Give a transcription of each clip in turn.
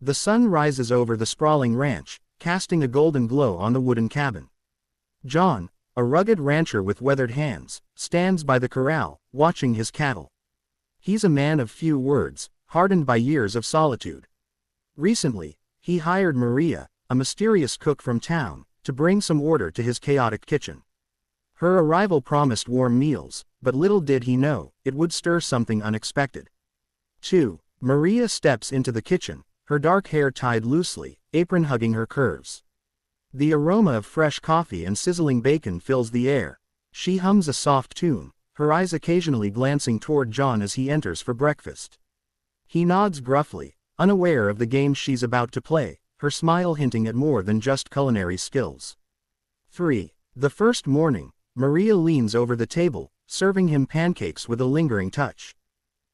The sun rises over the sprawling ranch, casting a golden glow on the wooden cabin. John, a rugged rancher with weathered hands, stands by the corral, watching his cattle. He's a man of few words, hardened by years of solitude. Recently, he hired Maria, a mysterious cook from town, to bring some order to his chaotic kitchen. Her arrival promised warm meals, but little did he know, it would stir something unexpected. 2. Maria steps into the kitchen, her dark hair tied loosely, apron hugging her curves. The aroma of fresh coffee and sizzling bacon fills the air. She hums a soft tune, her eyes occasionally glancing toward John as he enters for breakfast. He nods gruffly, unaware of the game she's about to play, her smile hinting at more than just culinary skills. 3. The first morning, Maria leans over the table, serving him pancakes with a lingering touch.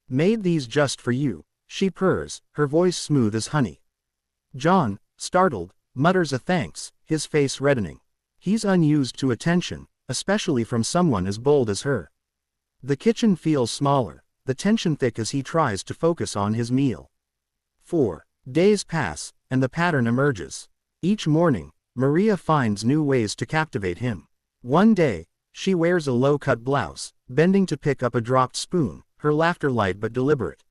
"Made these just for you," she purrs, her voice smooth as honey. John, startled, mutters a thanks, his face reddening. He's unused to attention, especially from someone as bold as her. The kitchen feels smaller, the tension thick as he tries to focus on his meal. 4. Days pass, and the pattern emerges. Each morning, Maria finds new ways to captivate him. One day, she wears a low-cut blouse, bending to pick up a dropped spoon, her laughter light but deliberate.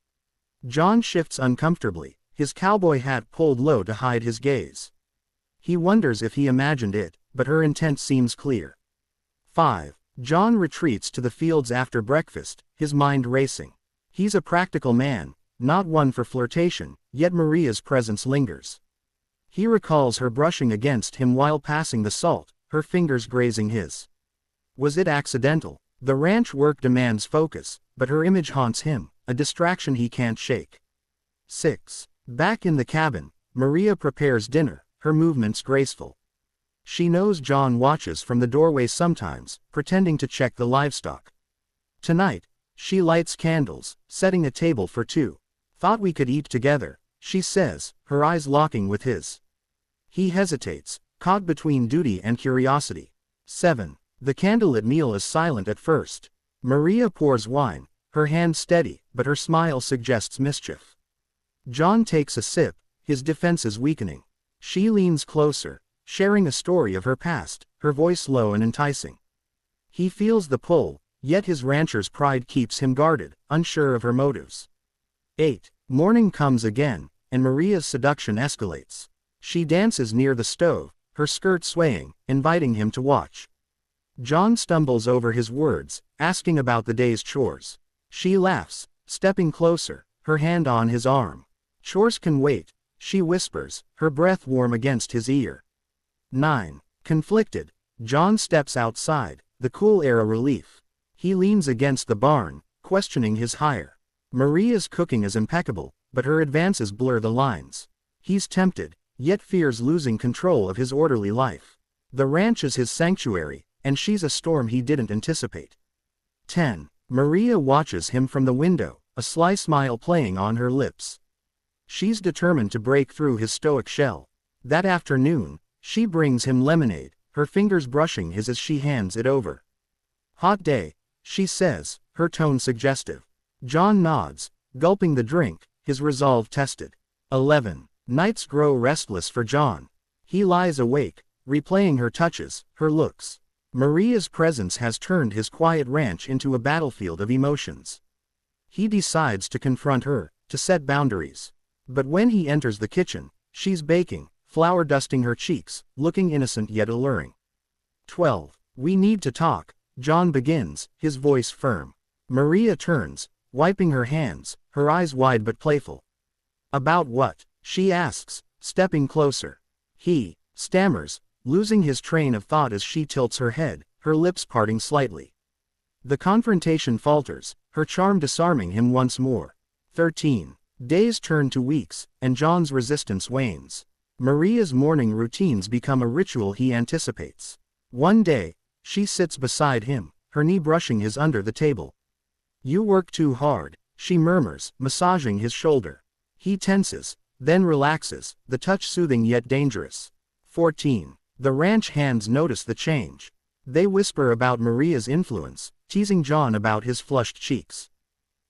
John shifts uncomfortably, his cowboy hat pulled low to hide his gaze. He wonders if he imagined it, but her intent seems clear. 5. John retreats to the fields after breakfast, his mind racing. He's a practical man, not one for flirtation, yet Maria's presence lingers. He recalls her brushing against him while passing the salt, her fingers grazing his. Was it accidental? The ranch work demands focus, but her image haunts him, a distraction he can't shake. 6. Back in the cabin, Maria prepares dinner, her movements graceful. She knows John watches from the doorway sometimes, pretending to check the livestock. Tonight, she lights candles, setting a table for two. "Thought we could eat together," she says, her eyes locking with his. He hesitates, caught between duty and curiosity. 7. The candlelit meal is silent at first. Maria pours wine, her hand steady, but her smile suggests mischief. John takes a sip, his defenses weakening. She leans closer, sharing a story of her past, her voice low and enticing. He feels the pull, yet his rancher's pride keeps him guarded, unsure of her motives. 8. Morning comes again, and Maria's seduction escalates. She dances near the stove, her skirt swaying, inviting him to watch. John stumbles over his words, asking about the day's chores. She laughs, stepping closer, her hand on his arm. "Chores can wait," she whispers, her breath warm against his ear. 9. Conflicted, John steps outside, the cool air a relief. He leans against the barn, questioning his hire. Maria's cooking is impeccable, but her advances blur the lines. He's tempted, yet fears losing control of his orderly life. The ranch is his sanctuary, and she's a storm he didn't anticipate. 10. Maria watches him from the window, a sly smile playing on her lips. She's determined to break through his stoic shell. That afternoon, she brings him lemonade, her fingers brushing his as she hands it over. "Hot day," she says, her tone suggestive. John nods, gulping the drink, his resolve tested. 11. Nights grow restless for John. He lies awake, replaying her touches, her looks. Maria's presence has turned his quiet ranch into a battlefield of emotions. He decides to confront her, to set boundaries. But when he enters the kitchen, she's baking, flour dusting her cheeks, looking innocent yet alluring. 12. We need to talk, John begins, his voice firm. Maria turns, wiping her hands, her eyes wide but playful. "About what?" she asks, stepping closer. He stammers, losing his train of thought as she tilts her head, her lips parting slightly. The confrontation falters, her charm disarming him once more. 13. Days turn to weeks, and John's resistance wanes. Maria's morning routines become a ritual he anticipates. One day, she sits beside him, her knee brushing his under the table. "You work too hard," she murmurs, massaging his shoulder. He tenses, then relaxes, the touch soothing yet dangerous. 14. The ranch hands notice the change. They whisper about Maria's influence, teasing John about his flushed cheeks.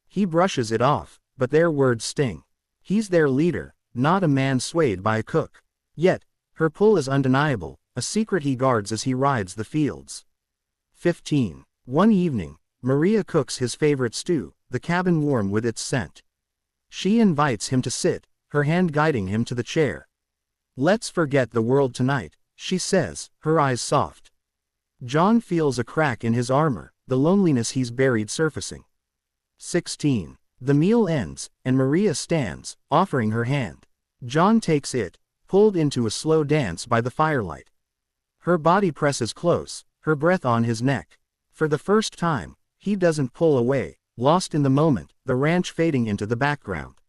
He brushes it off, but their words sting. He's their leader, not a man swayed by a cook. Yet, her pull is undeniable, a secret he guards as he rides the fields. 15. One evening, Maria cooks his favorite stew, the cabin warm with its scent. She invites him to sit, her hand guiding him to the chair. "Let's forget the world tonight," she says, her eyes soft. John feels a crack in his armor, the loneliness he's buried surfacing. 16. The meal ends, and Maria stands, offering her hand. John takes it, pulled into a slow dance by the firelight. Her body presses close, her breath on his neck. For the first time, he doesn't pull away, lost in the moment, the ranch fading into the background.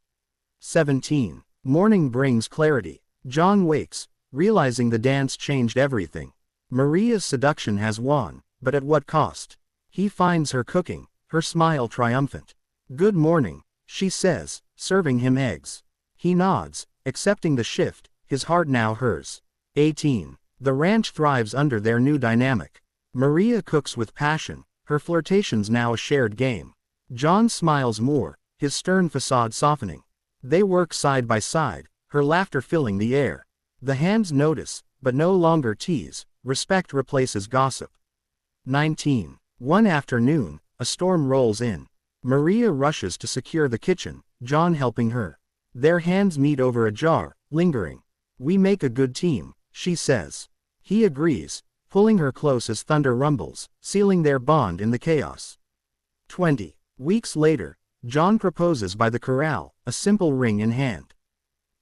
17. Morning brings clarity. John wakes, realizing the dance changed everything. Maria's seduction has won, but at what cost? He finds her cooking, her smile triumphant. "Good morning," she says, serving him eggs. He nods, accepting the shift, his heart now hers. 18. The ranch thrives under their new dynamic. Maria cooks with passion, her flirtations now a shared game. John smiles more, his stern facade softening. They work side by side, her laughter filling the air. The hands notice, but no longer tease, respect replaces gossip. 19. One afternoon, a storm rolls in. Maria rushes to secure the kitchen, John helping her. Their hands meet over a jar, lingering. "We make a good team," she says. He agrees, pulling her close as thunder rumbles, sealing their bond in the chaos. 20. Weeks later, John proposes by the corral, a simple ring in hand.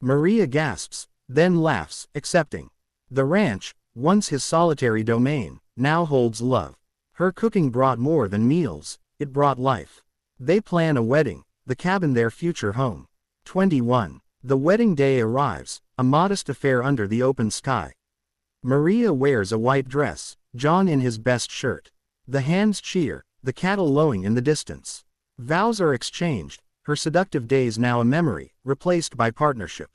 Maria gasps, then laughs, accepting. The ranch, once his solitary domain, now holds love. Her cooking brought more than meals, it brought life. They plan a wedding, the cabin their future home. 21. The wedding day arrives, a modest affair under the open sky. Maria wears a white dress, John in his best shirt. The hands cheer, the cattle lowing in the distance. Vows are exchanged, her seductive days now a memory, replaced by partnership.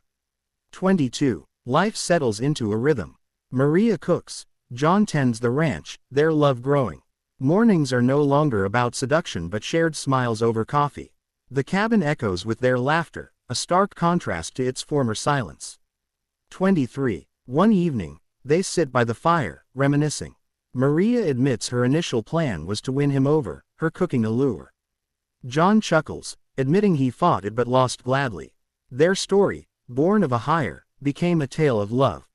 22. Life settles into a rhythm. Maria cooks, John tends the ranch, their love growing. Mornings are no longer about seduction but shared smiles over coffee. The cabin echoes with their laughter, a stark contrast to its former silence. 23. One evening, they sit by the fire, reminiscing. Maria admits her initial plan was to win him over, her cooking allure. John chuckles, admitting he fought it but lost gladly. Their story, born of a hire, became a tale of love.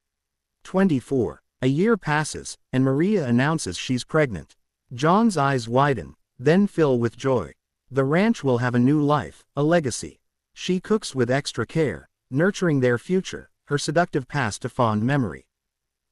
24. A year passes, and Maria announces she's pregnant. John's eyes widen, then fill with joy. The ranch will have a new life, a legacy. She cooks with extra care, nurturing their future, her seductive past a fond memory.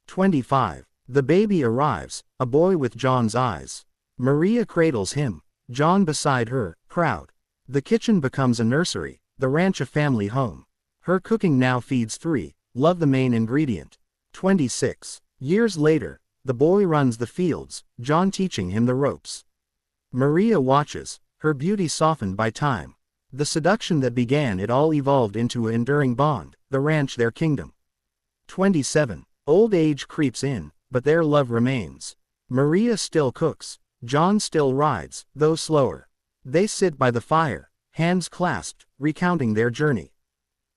25. The baby arrives, a boy with John's eyes. Maria cradles him, John beside her, proud. The kitchen becomes a nursery, the ranch a family home. Her cooking now feeds three, love the main ingredient. 26. Years later, the boy runs the fields, John teaching him the ropes. Maria watches, her beauty softened by time. The seduction that began it all evolved into an enduring bond, the ranch their kingdom. 27. Old age creeps in, but their love remains. Maria still cooks, John still rides, though slower. They sit by the fire, hands clasped, recounting their journey.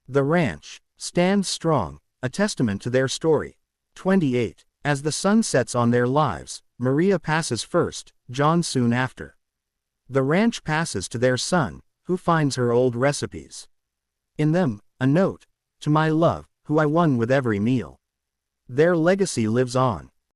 The ranch stands strong, a testament to their story. 28. As the sun sets on their lives, Maria passes first, John soon after. The ranch passes to their son, who finds her old recipes. In them, a note, "To my love, who I won with every meal." Their legacy lives on,